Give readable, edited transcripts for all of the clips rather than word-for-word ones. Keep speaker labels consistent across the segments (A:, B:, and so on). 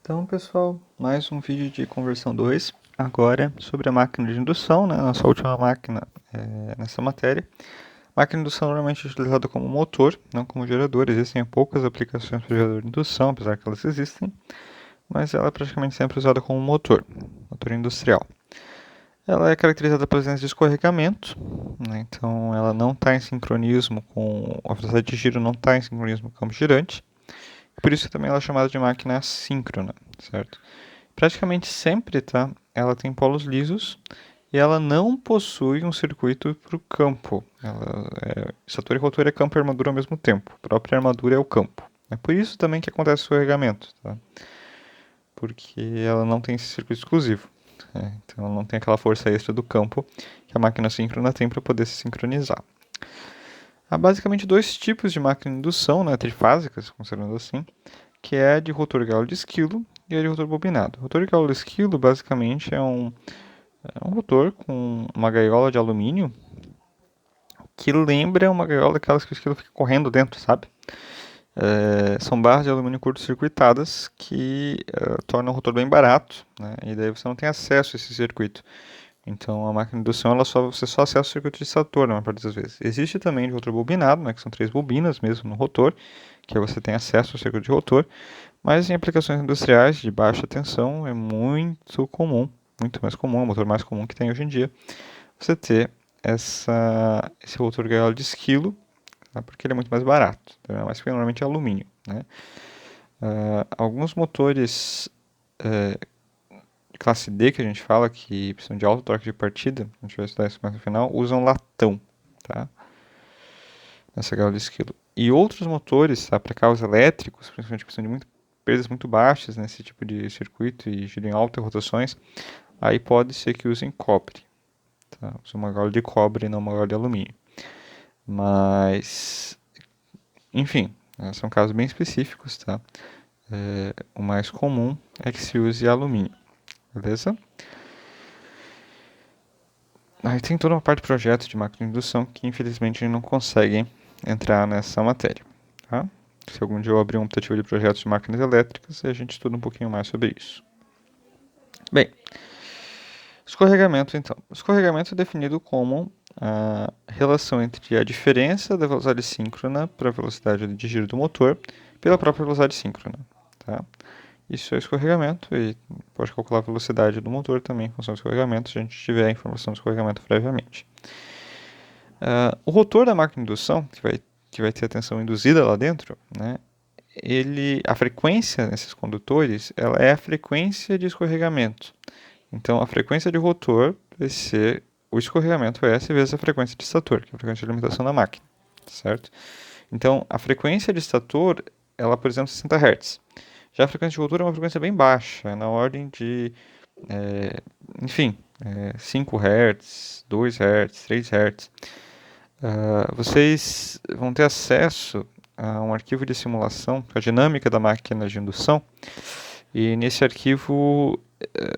A: Então, pessoal, mais um vídeo de conversão 2, agora sobre a máquina de indução, né? Nossa última máquina nessa matéria. A máquina de indução normalmente é utilizada como motor, não como gerador. Existem poucas aplicações para gerador de indução, apesar que elas existem, mas ela é praticamente sempre usada como motor industrial. Ela é caracterizada pela presença de escorregamento, né? Então ela não está em sincronismo com a velocidade de giro, não está em sincronismo com o campo girante. Por isso também ela é chamada de máquina assíncrona, certo? Praticamente sempre, tá? Ela tem polos lisos e ela não possui um circuito para o campo. Estator e rotor é campo e armadura ao mesmo tempo. A própria armadura é o campo. É por isso também que acontece o escorregamento, tá? Porque ela não tem esse circuito exclusivo. Então ela não tem aquela força extra do campo que a máquina síncrona tem para poder se sincronizar. Há basicamente dois tipos de máquina de indução, né, trifásicas, considerando assim, que é a de rotor galo de esquilo e a de rotor bobinado. O rotor galo de esquilo basicamente é um rotor com uma gaiola de alumínio que lembra uma gaiola daquelas que o esquilo fica correndo dentro, sabe? São barras de alumínio curto-circuitadas que tornam o rotor bem barato, né? E daí você não tem acesso a esse circuito. Então a máquina de indução você só acessa o circuito de estator na maior parte das vezes. Existe também de rotor bobinado, né, que são 3 bobinas mesmo no rotor, que aí você tem acesso ao circuito de rotor, mas em aplicações industriais de baixa tensão é muito comum, muito mais comum, é o motor mais comum que tem hoje em dia, você ter esse rotor gaiola de esquilo, tá, porque ele é muito mais barato, tá, mas que normalmente é alumínio, né? Alguns motores de classe D que a gente fala, que precisam de alto torque de partida, a gente vai estudar isso mais no final, usam latão, tá? Nessa gaiola de esquilo. E outros motores, tá, para carros elétricos, principalmente que precisam de perdas muito baixas nesse tipo de circuito e giro em altas rotações, aí pode ser que usem cobre. Tá? Usem uma gaiola de cobre e não uma gaiola de alumínio. Mas, enfim, são casos bem específicos, tá? O mais comum é que se use alumínio, beleza? Aí tem toda uma parte de projeto de máquina de indução que infelizmente não conseguem entrar nessa matéria, tá? Se algum dia eu abrir um optativo de projetos de máquinas elétricas, a gente estuda um pouquinho mais sobre isso. Bem, escorregamento então. O escorregamento é definido como a relação entre a diferença da velocidade síncrona para a velocidade de giro do motor pela própria velocidade síncrona, tá? Isso é escorregamento e pode calcular a velocidade do motor também em função do escorregamento, se a gente tiver a informação do escorregamento previamente. O rotor da máquina de indução, que vai ter a tensão induzida lá dentro, né, a frequência nesses condutores ela é a frequência de escorregamento. Então, a frequência de rotor vai ser o escorregamento S vezes a frequência de estator, que é a frequência de alimentação da máquina, certo? Então, a frequência de estator, ela, por exemplo, 60 Hz. Já a frequência de rotor é uma frequência bem baixa, na ordem de, enfim, 5 Hz, 2 Hz, 3 Hz. Vocês vão ter acesso a um arquivo de simulação, a dinâmica da máquina de indução, e nesse arquivo,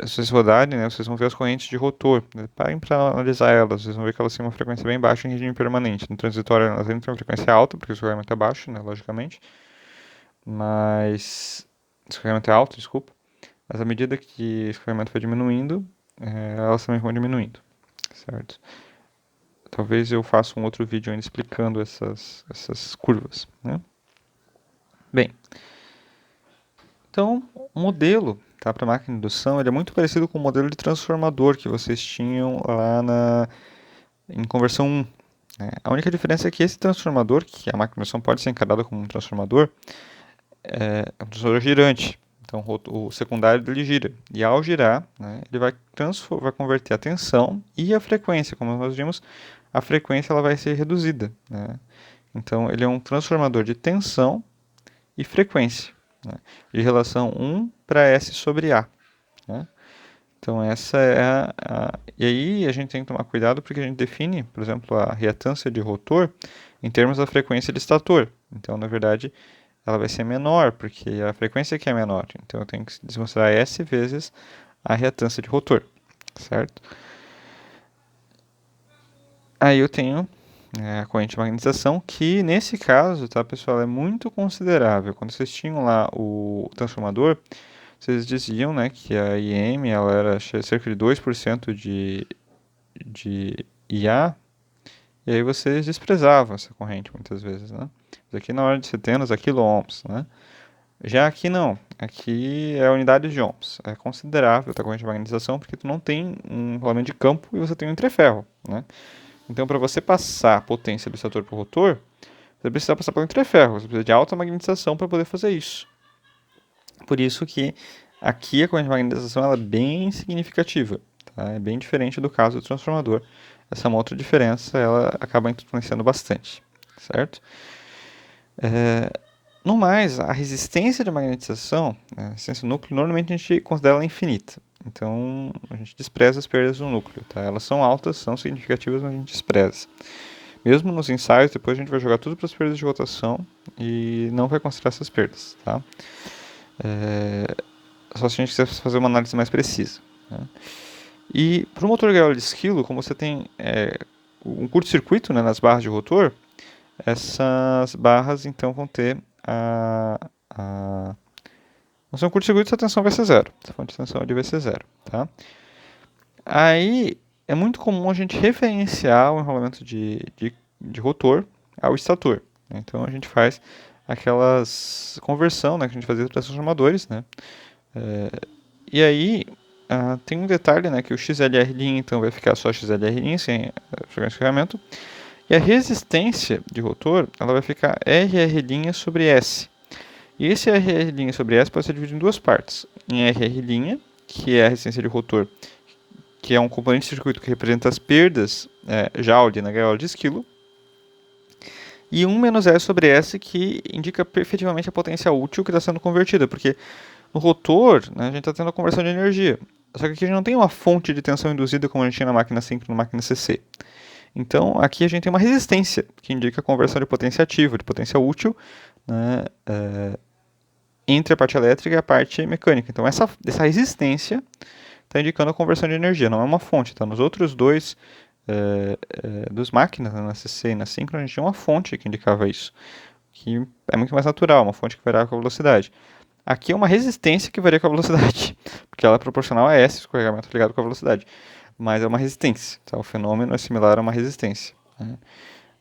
A: se vocês rodarem, né, vocês vão ver as correntes de rotor. Parem para analisar elas, vocês vão ver que elas têm uma frequência bem baixa em regime permanente. No transitório elas ainda têm uma frequência alta, porque o escorregamento é baixo, né, logicamente. Mas... o escorregamento é alto, desculpa. Mas à medida que o escorregamento vai diminuindo, elas também vão diminuindo, certo? Talvez eu faça um outro vídeo ainda explicando essas curvas, né? Bem, então o modelo, tá, para máquina de indução ele é muito parecido com o modelo de transformador que vocês tinham lá em conversão 1. Né? A única diferença é que esse transformador, que a máquina de indução pode ser encarada como um transformador, é um transformador girante. Então o secundário dele gira. E ao girar, né, ele vai converter a tensão e a frequência. Como nós vimos, a frequência ela vai ser reduzida. Né? Então ele é um transformador de tensão e frequência, né? De relação 1 para S sobre A. Né? Então essa é E aí a gente tem que tomar cuidado porque a gente define, por exemplo, a reatância de rotor em termos da frequência de estator. Então, na verdade, ela vai ser menor, porque a frequência aqui é menor. Então eu tenho que desconsiderar S vezes a reatância de rotor, certo? Aí eu tenho a corrente de magnetização, que nesse caso, tá, pessoal, é muito considerável. Quando vocês tinham lá o transformador vocês diziam, né, que a IM ela era cerca de 2% de IA, e aí vocês desprezavam essa corrente muitas vezes, né? Mas aqui na hora de centenas a quiloohms, né? Já aqui não, aqui é unidades de ohms, é considerável a corrente de magnetização porque tu não tem um rolamento de campo e você tem um entreferro, né? Então para você passar a potência do estator para o rotor, você precisa passar pelo entreferro, você precisa de alta magnetização para poder fazer isso. Por isso que aqui a corrente de magnetização ela é bem significativa, tá? É bem diferente do caso do transformador. Essa é uma outra diferença, ela acaba influenciando bastante, certo? No mais, a resistência de magnetização, né, a resistência do núcleo, normalmente a gente considera ela infinita. Então, a gente despreza as perdas do núcleo, tá? Elas são altas, são significativas, mas a gente despreza. Mesmo nos ensaios, depois a gente vai jogar tudo para as perdas de rotação e não vai considerar essas perdas, tá? Só se a gente quiser fazer uma análise mais precisa, né? E para o motor gaiola de esquilo, como você tem um curto-circuito, né, nas barras de rotor, essas barras então vão ter não são curto-circuito, a tensão vai ser zero. Essa fonte de tensão ali vai ser zero, tá? Aí é muito comum a gente referenciar o enrolamento de rotor ao estator, né? Então a gente faz aquelas conversão, né, que a gente fazia para transformadores, né? E aí tem um detalhe, né, que o XLR' então vai ficar só XLR' sem frequência de carregamento, e a resistência de rotor ela vai ficar RR' sobre S. E esse RR' sobre S pode ser dividido em duas partes. Em RR', que é a resistência de rotor, que é um componente de circuito que representa as perdas Joule na gaiola de esquilo, e 1 menos S sobre S, que indica efetivamente a potência útil que está sendo convertida, porque no rotor, né, a gente está tendo a conversão de energia. Só que aqui a gente não tem uma fonte de tensão induzida como a gente tinha na máquina síncrona e na máquina CC. Então, aqui a gente tem uma resistência, que indica a conversão de potência ativa, de potência útil, né, entre a parte elétrica e a parte mecânica. Então, essa resistência está indicando a conversão de energia, não é uma fonte. Tá? Nos outros dois dos máquinas, na CC e na síncrona, a gente tinha uma fonte que indicava isso, que é muito mais natural, uma fonte que varia com a velocidade. Aqui é uma resistência que varia com a velocidade, porque ela é proporcional a S, escorregamento ligado com a velocidade. Mas é uma resistência, tá? O fenômeno é similar a uma resistência, né?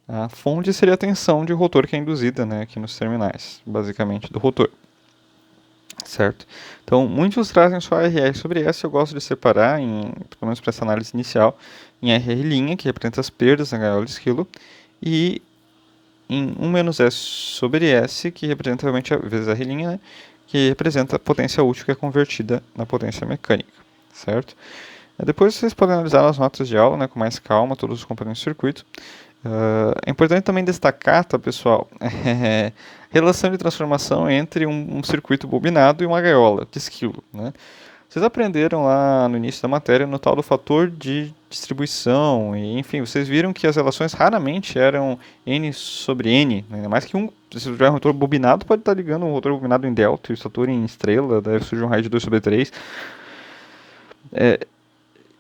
A: A fonte seria a tensão de rotor que é induzida, né, aqui nos terminais, basicamente, do rotor. Certo? Então, muitos trazem só RR sobre S, eu gosto de separar, pelo menos para essa análise inicial, em RR', que representa as perdas na gaiola de esquilo, e em 1 menos S sobre S, que representa realmente, vezes R', né, que representa a potência útil que é convertida na potência mecânica, certo? Depois vocês podem analisar as notas de aula, né, com mais calma, todos os componentes do circuito. É importante também destacar, tá, pessoal, relação de transformação entre um circuito bobinado e uma gaiola de esquilo, né? Vocês aprenderam lá no início da matéria no tal do fator de distribuição, e enfim, vocês viram que as relações raramente eram N sobre N, né? Ainda mais que se tiver um rotor bobinado, pode estar ligando um rotor bobinado em delta e o estator em estrela, daí surge um raio de 2 sobre 3.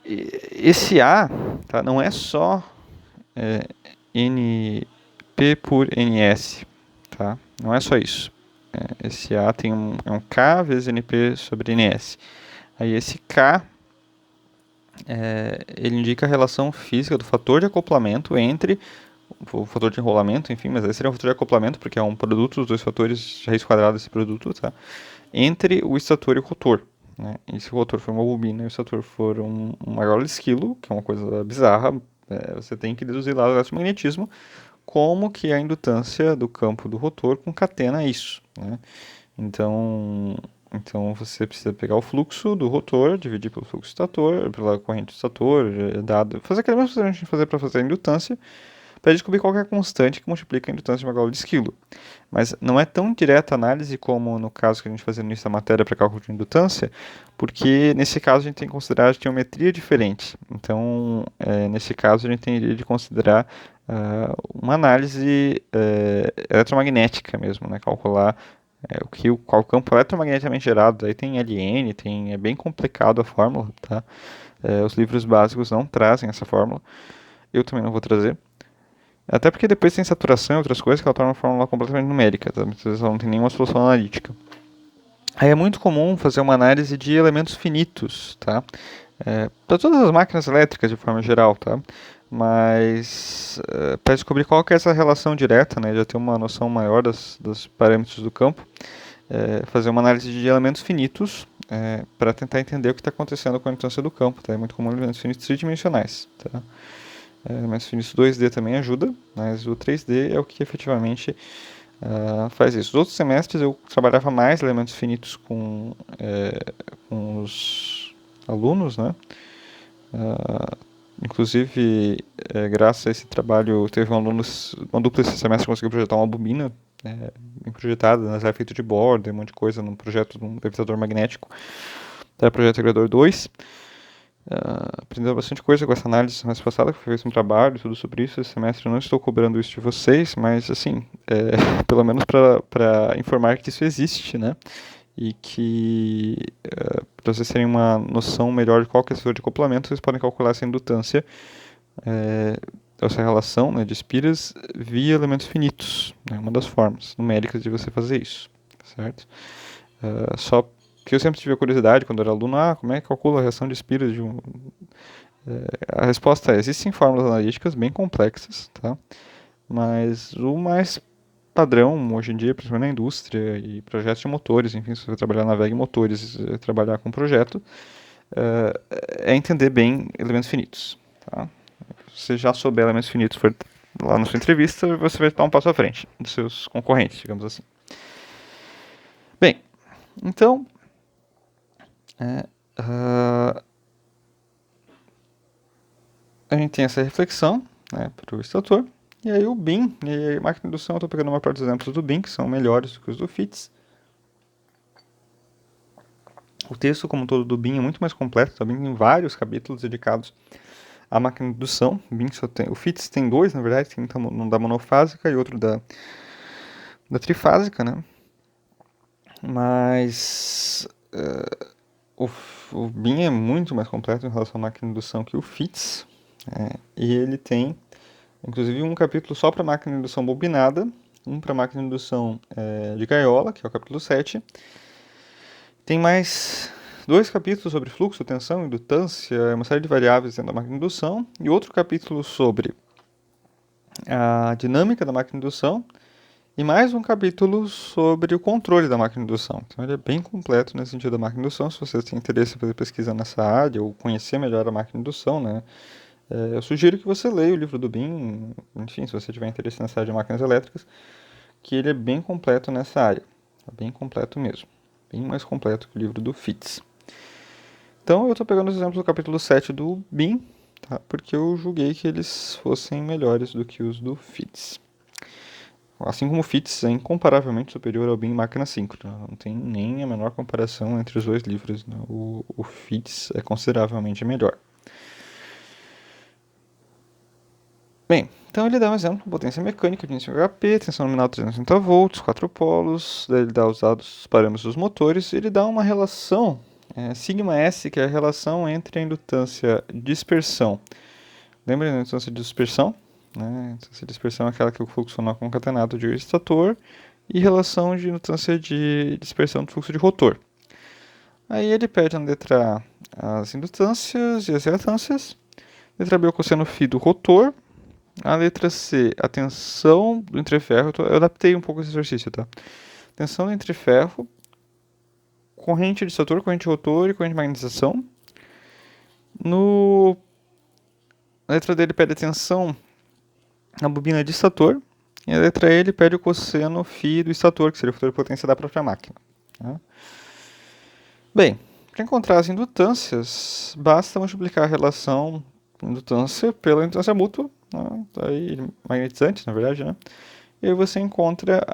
A: Esse A, tá, não é só NP por NS, tá? Não é só isso. Esse A tem um K vezes NP sobre NS. Aí esse K, ele indica a relação física do fator de acoplamento entre o fator de enrolamento, enfim, mas esse seria um fator de acoplamento, porque é um produto, os dois fatores, raiz quadrada desse produto, tá? Entre o estator e o rotor, né? E se o rotor for uma bobina e o estator for uma gaiola de esquilo, que é uma coisa bizarra, você tem que deduzir lá o eletromagnetismo, como que a indutância do campo do rotor concatena isso, né? Então você precisa pegar o fluxo do rotor, dividir pelo fluxo do estator, pela corrente do estator, fazer aquela mesma coisa que a gente fazer para fazer a indutância, para descobrir qual é a constante que multiplica a indutância de uma gaiola de esquilo. Mas não é tão direta a análise como no caso que a gente fazia no início da matéria para cálculo de indutância, porque nesse caso a gente tem que considerar a geometria diferente. Então, nesse caso a gente tem de considerar uma análise eletromagnética mesmo, né? Calcular qual campo eletromagneticamente gerado. Aí tem LN, é bem complicado a fórmula, tá? Os livros básicos não trazem essa fórmula. Eu também não vou trazer. Até porque depois tem saturação e outras coisas que ela torna a fórmula completamente numérica, tá? Ela não tem nenhuma solução analítica. Aí é muito comum fazer uma análise de elementos finitos, tá? Para todas as máquinas elétricas de forma geral, tá? Mas para descobrir qual que é essa relação direta, né, já ter uma noção maior dos parâmetros do campo, fazer uma análise de elementos finitos para tentar entender o que está acontecendo com a importância do campo, tá? É muito comum elementos finitos tridimensionais, tá? Elementos finitos 2D também ajuda, mas o 3D é o que efetivamente faz isso. Os outros semestres eu trabalhava mais elementos finitos com os alunos, né? Inclusive, graças a esse trabalho, teve um aluno, uma dupla esse semestre conseguiu projetar uma bobina bem projetada, né? Era feito de borda, um monte de coisa, num projeto de um levitador magnético. Era projeto agregador 2. Aprendeu bastante coisa com essa análise semestre passado, que fez um trabalho, tudo sobre isso. Esse semestre eu não estou cobrando isso de vocês, mas assim, pelo menos para informar que isso existe, né? E que, para vocês terem uma noção melhor de qual que é a estrutura de acoplamento, vocês podem calcular essa indutância, essa relação, né, de espiras via elementos finitos, né, uma das formas numéricas de você fazer isso, certo? Só que eu sempre tive a curiosidade, quando eu era aluno, como é que calcula a reação de espiras de um... A resposta é, existem fórmulas analíticas bem complexas, tá? Mas o mais padrão hoje em dia, principalmente na indústria e projetos de motores, enfim, se você trabalhar na VEG Motores, trabalhar com projeto, é entender bem elementos finitos, tá? Se você já souber elementos finitos for lá na sua entrevista, você vai estar um passo à frente dos seus concorrentes, digamos assim. Bem, então, a gente tem essa reflexão, né, para o extrator. E aí o BIM, e a máquina de indução, eu estou pegando uma parte dos exemplos do BIM, que são melhores do que os do FITS. O texto como um todo do BIM é muito mais completo, tá? O BIM tem vários capítulos dedicados à máquina de indução. O FITS tem dois, na verdade, tem um da monofásica e outro da trifásica, né? Mas o BIM é muito mais completo em relação à máquina de indução que o FITS. E ele tem, inclusive, um capítulo só para máquina de indução bobinada, um para máquina de indução de gaiola, que é o capítulo 7. Tem mais dois capítulos sobre fluxo, tensão, indutância, uma série de variáveis dentro da máquina de indução, e outro capítulo sobre a dinâmica da máquina de indução, e mais um capítulo sobre o controle da máquina de indução. Então ele é bem completo nesse sentido da máquina de indução. Se você tem interesse em fazer pesquisa nessa área ou conhecer melhor a máquina de indução, né, eu sugiro que você leia o livro do BIM, enfim, se você tiver interesse nessa área de máquinas elétricas, que ele é bem completo nessa área. É bem completo mesmo. Bem mais completo que o livro do FITS. Então eu estou pegando os exemplos do capítulo 7 do BIM, tá? Porque eu julguei que eles fossem melhores do que os do FITS. Assim como o FITS é incomparavelmente superior ao BIM Máquina Síncrona. Não tem nem a menor comparação entre os dois livros, né? O FITS é consideravelmente melhor. Bem, então ele dá um exemplo, potência mecânica de início HP, tensão nominal 360 volts, 4 polos, daí ele dá os dados, os parâmetros dos motores, e ele dá uma relação, sigma S, que é a relação entre a indutância e dispersão. Lembra da indutância de dispersão? Né? A indutância de dispersão é aquela que é o fluxo não concatenado de estator, e relação de indutância de dispersão do fluxo de rotor. Aí ele pede na letra A as indutâncias e as reatâncias, letra B o cosseno φ do rotor, a letra C, a tensão do entreferro. Eu adaptei um pouco esse exercício, tá? Tensão do entreferro, corrente de estator, corrente de rotor e corrente de magnetização. A letra D ele pede a tensão na bobina de estator. E a letra E ele pede o cosseno φ do estator, que seria o fator de potência da própria máquina. Tá? Bem, para encontrar as indutâncias, basta multiplicar a relação indutância pela indutância mútua, né? Aí, magnetizante, na verdade, né? E aí você encontra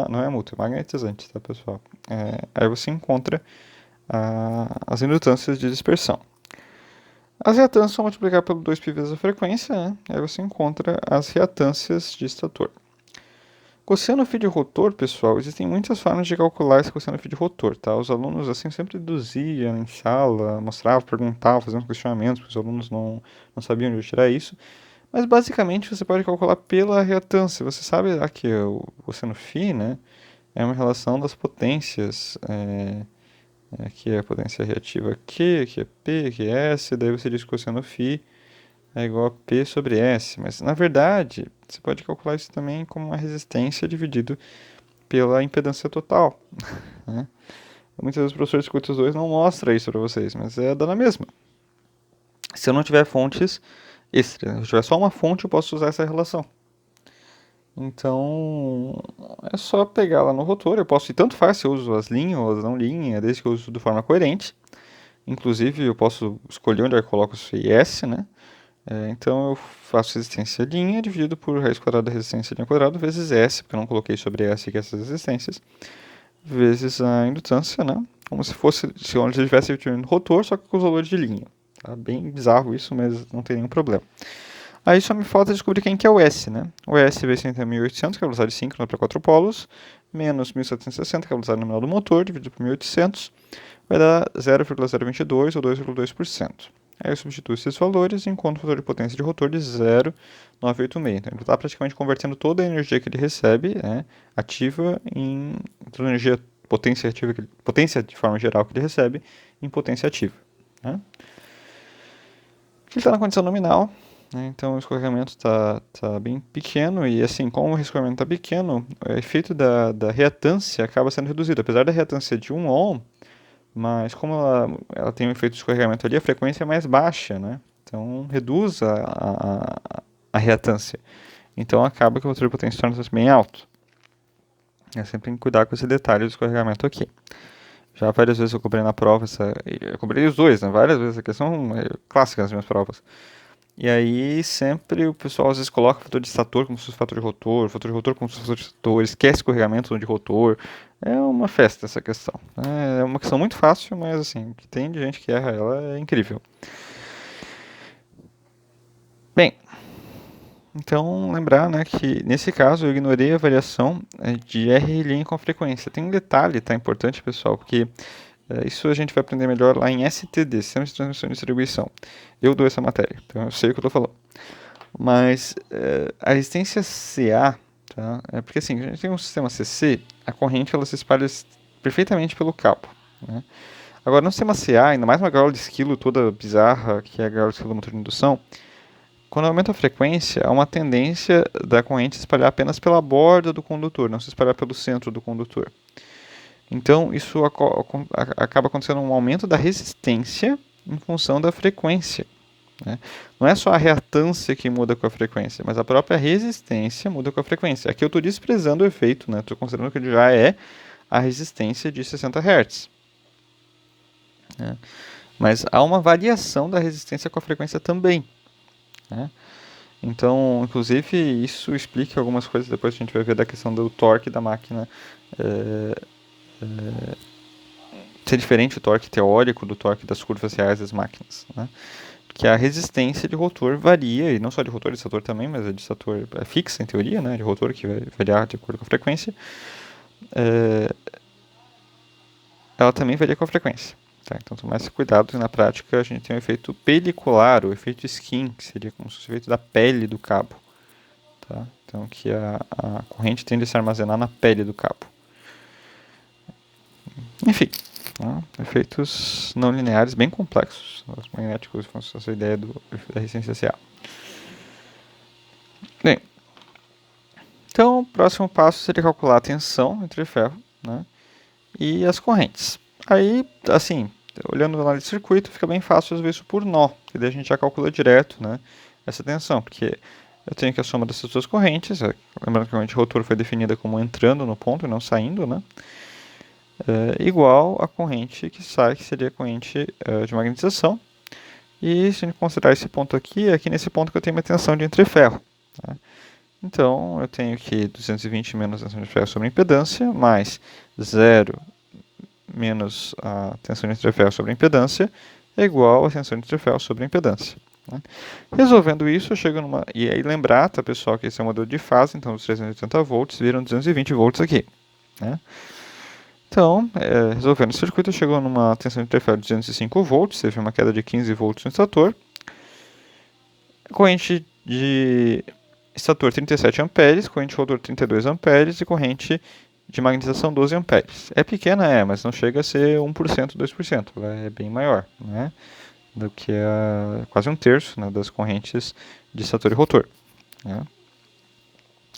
A: não é mútua, é magnetizante, tá, pessoal? Aí você encontra as indutâncias de dispersão. As reatâncias são multiplicar pelo 2π vezes a frequência, né? Aí você encontra as reatâncias de estator. Cosseno φ de rotor, pessoal, existem muitas formas de calcular esse cosseno φ de rotor, tá? Os alunos, assim, sempre deduziam em sala, mostravam, perguntavam, faziam questionamentos, porque os alunos não sabiam de onde tirar isso. Mas, basicamente, você pode calcular pela reatância. Você sabe aqui o cosseno φ, né? é uma relação das potências, aqui é a potência reativa Q, aqui é P, aqui é S, daí você diz que o cosseno φ é igual a P sobre S, mas na verdade você pode calcular isso também como uma resistência dividido pela impedância total, né? Muitas vezes o professor escuta os dois não mostra isso para vocês, mas é dando a mesma. Se eu não tiver fontes extras, se eu tiver só uma fonte, eu posso usar essa relação. Então, é só pegar lá no rotor. Eu posso ir tanto faz se eu uso as linhas ou as não linhas, desde que eu uso de forma coerente. Inclusive, eu posso escolher onde eu coloco o IS, né? Então, eu faço resistência linha dividido por raiz quadrada da resistência linha quadrada vezes S, porque eu não coloquei sobre S aqui essas resistências, vezes a indutância, né? Como se fosse, se eu estivesse no rotor, só que com os valores de linha. Tá bem bizarro isso, mas não tem nenhum problema. Aí só me falta descobrir quem que é o S, né? O S vai ser entre 1800, que é a velocidade síncrona para 4 polos, menos 1760, que é a velocidade nominal do motor, dividido por 1800, vai dar 0,022 ou 2,2%. Aí eu substituo esses valores e encontro o fator de potência de rotor de 0,986. Então ele está praticamente convertendo toda a energia que ele recebe, né, ativa, em toda a energia potência ativa, potência de forma geral que ele recebe, em potência ativa. Né? Ele está na condição nominal, né, então o escorregamento está bem pequeno e assim, como o escorregamento está pequeno, o efeito da reatância acaba sendo reduzido. Apesar da reatância de 1 ohm, mas como ela tem um efeito de escorregamento ali, a frequência é mais baixa, né? Então reduz a reatância. Então acaba que o fator de potência torna-se bem alto. É sempre tem que cuidar com esse detalhe do escorregamento aqui. Já várias vezes eu cobrei na prova, eu cobrei os dois, né? Várias vezes, a questão é clássica nas minhas provas. E aí sempre o pessoal às vezes coloca o fator de estator como se fosse fator de rotor como se fosse fator de estator, esquece escorregamento de rotor. É uma festa essa questão. É uma questão muito fácil, mas assim, que tem de gente que erra ela é incrível. Bem, então lembrar, né, que nesse caso eu ignorei a variação de R' com a frequência. Tem um detalhe, tá, importante, pessoal, porque isso a gente vai aprender melhor lá em STD, Sistema de Transmissão e Distribuição. Eu dou essa matéria, então eu sei o que eu estou falando. Mas a resistência CA, tá? É porque assim, a gente tem um sistema CC, a corrente ela se espalha perfeitamente pelo cabo. Né? Agora, no sistema CA, ainda mais uma gaiola de esquilo toda bizarra, que é a gaiola de esquilo do motor de indução, quando aumenta a frequência, há uma tendência da corrente se espalhar apenas pela borda do condutor, não se espalhar pelo centro do condutor. Então, isso acaba acontecendo um aumento da resistência em função da frequência. Né? Não é só a reatância que muda com a frequência, mas a própria resistência muda com a frequência. Aqui eu estou desprezando o efeito, estou considerando que ele já é a resistência de 60 Hz. Né? Mas há uma variação da resistência com a frequência também. Né? Então, inclusive, isso explica algumas coisas, depois a gente vai ver da questão do torque da máquina. Ser diferente o torque teórico do torque das curvas reais das máquinas. Né? Que a resistência de rotor varia, e não só de rotor, de estator também, mas a de estator é fixa em teoria, né, de rotor que vai variar de acordo com a frequência, ela também varia com a frequência. Tá? Então, tome mais cuidado, na prática a gente tem o efeito pelicular, o efeito skin, que seria como se fosse o efeito da pele do cabo. Tá? Então, que a corrente tende a se armazenar na pele do cabo. Enfim, tá? Efeitos não lineares bem complexos, os magnéticos, com essa ideia da resistência CA. Bem, então o próximo passo seria calcular a tensão entre ferro, né, e as correntes. Aí, assim, olhando na análise de circuito, fica bem fácil resolver isso por nó, e daí a gente já calcula direto, né, essa tensão, porque eu tenho que a soma dessas duas correntes, lembrando que a corrente rotor foi definida como entrando no ponto e não saindo, né, igual a corrente que sai, que seria a corrente de magnetização. E se a gente considerar esse ponto aqui, é aqui nesse ponto que eu tenho uma tensão de entreferro. Tá? Então, eu tenho que 220 menos a tensão de ferro sobre a impedância, mais 0 menos a tensão de entreferro sobre a impedância, é igual a tensão de entreferro sobre a impedância. Né? Resolvendo isso, eu chego numa... E aí lembrar, tá, pessoal, que esse é o modelo de fase, então os 380 volts viram 220 volts aqui. Né? Então, resolvendo o circuito, chegou numa tensão de interferro de 205 volts, teve uma queda de 15 volts no estator. Corrente de estator 37 amperes, corrente rotor 32 amperes e corrente de magnetização 12 amperes. É pequena, mas não chega a ser 1%, 2%. Ela é bem maior, né? Do que quase um terço, né, das correntes de estator e rotor, né?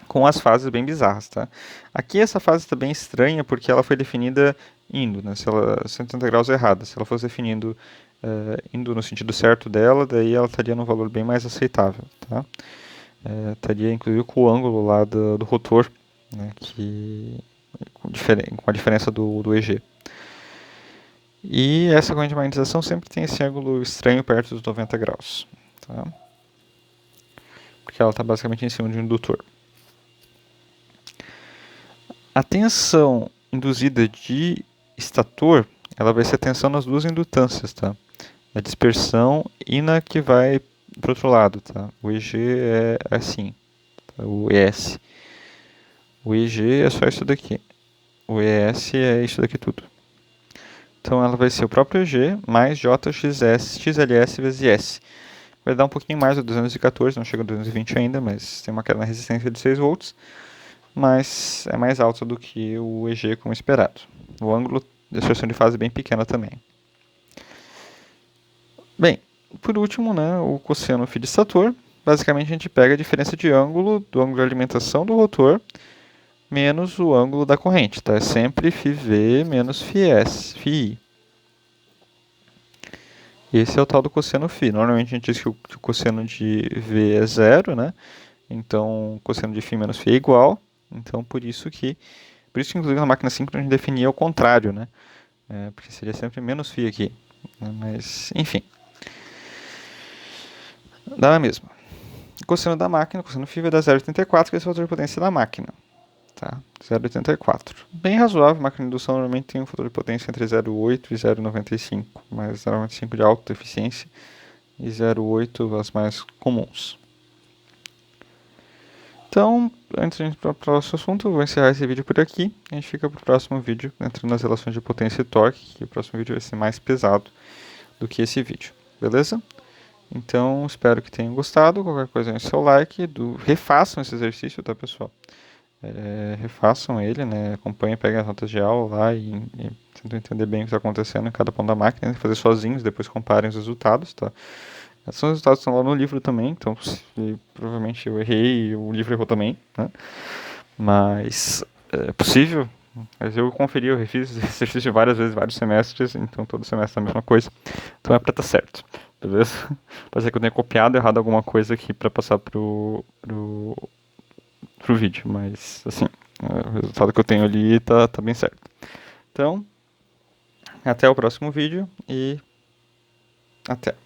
A: Com as fases bem bizarras, tá? Aqui essa fase está bem estranha porque ela foi definida indo, né? Se ela 180 graus errada. Se ela fosse definindo indo no sentido certo dela, daí ela estaria num valor bem mais aceitável, tá? Estaria inclusive com o ângulo lá do rotor, né? Com a diferença do EG. E essa corrente de magnetização sempre tem esse ângulo estranho perto dos 90 graus, tá? Porque ela está basicamente em cima de um indutor. A tensão induzida de estator, ela vai ser a tensão nas duas indutâncias, tá? Na dispersão e na que vai para o outro lado, tá? O EG é assim, tá? O ES. O EG é só isso daqui. O ES é isso daqui tudo. Então ela vai ser o próprio EG mais JXS, XLS vezes S. Vai dar um pouquinho mais a 214, não chega a 220 ainda, mas tem uma queda na resistência de 6 volts. Mas é mais alta do que o EG como esperado. O ângulo de distorção de fase é bem pequena também. Bem, por último, né, o cosseno φ de estator. Basicamente a gente pega a diferença de ângulo do ângulo de alimentação do rotor menos o ângulo da corrente, tá? É sempre φV menos φI. Esse é o tal do cosseno φ. Normalmente a gente diz que o cosseno de V é zero, né? Então, o cosseno de φ menos φ é igual. Então, por isso que inclusive, na máquina síncrona a gente definia o contrário, né? Porque seria sempre menos φ aqui. Né? Mas, enfim. Dá na mesma. O cosseno da máquina, o cosseno φ vai dar 0,84, que é esse fator de potência da máquina. Tá? 0,84. Bem razoável, a máquina de indução normalmente tem um fator de potência entre 0,8 e 0,95, mas 0,95 de alta eficiência e 0,8 as mais comuns. Então, antes de a gente ir para o próximo assunto, eu vou encerrar esse vídeo por aqui. A gente fica para o próximo vídeo, entrando nas relações de potência e torque, que o próximo vídeo vai ser mais pesado do que esse vídeo. Beleza? Então, espero que tenham gostado. Qualquer coisa, deixe seu like. Refaçam esse exercício, tá, pessoal? Refaçam ele, né? Acompanhem, peguem as notas de aula lá e tentem entender bem o que está acontecendo em cada ponto da máquina. Fazer sozinhos, depois comparem os resultados, tá? Os resultados estão lá no livro também, então provavelmente eu errei e o livro errou também, né? Mas é possível. Mas eu conferi, eu refiz esse exercício várias vezes, vários semestres, então todo semestre é a mesma coisa. Então é pra estar certo, beleza? Pode ser que eu tenha copiado errado alguma coisa aqui pra passar pro vídeo, mas assim, o resultado que eu tenho ali tá bem certo. Então, até o próximo vídeo e até.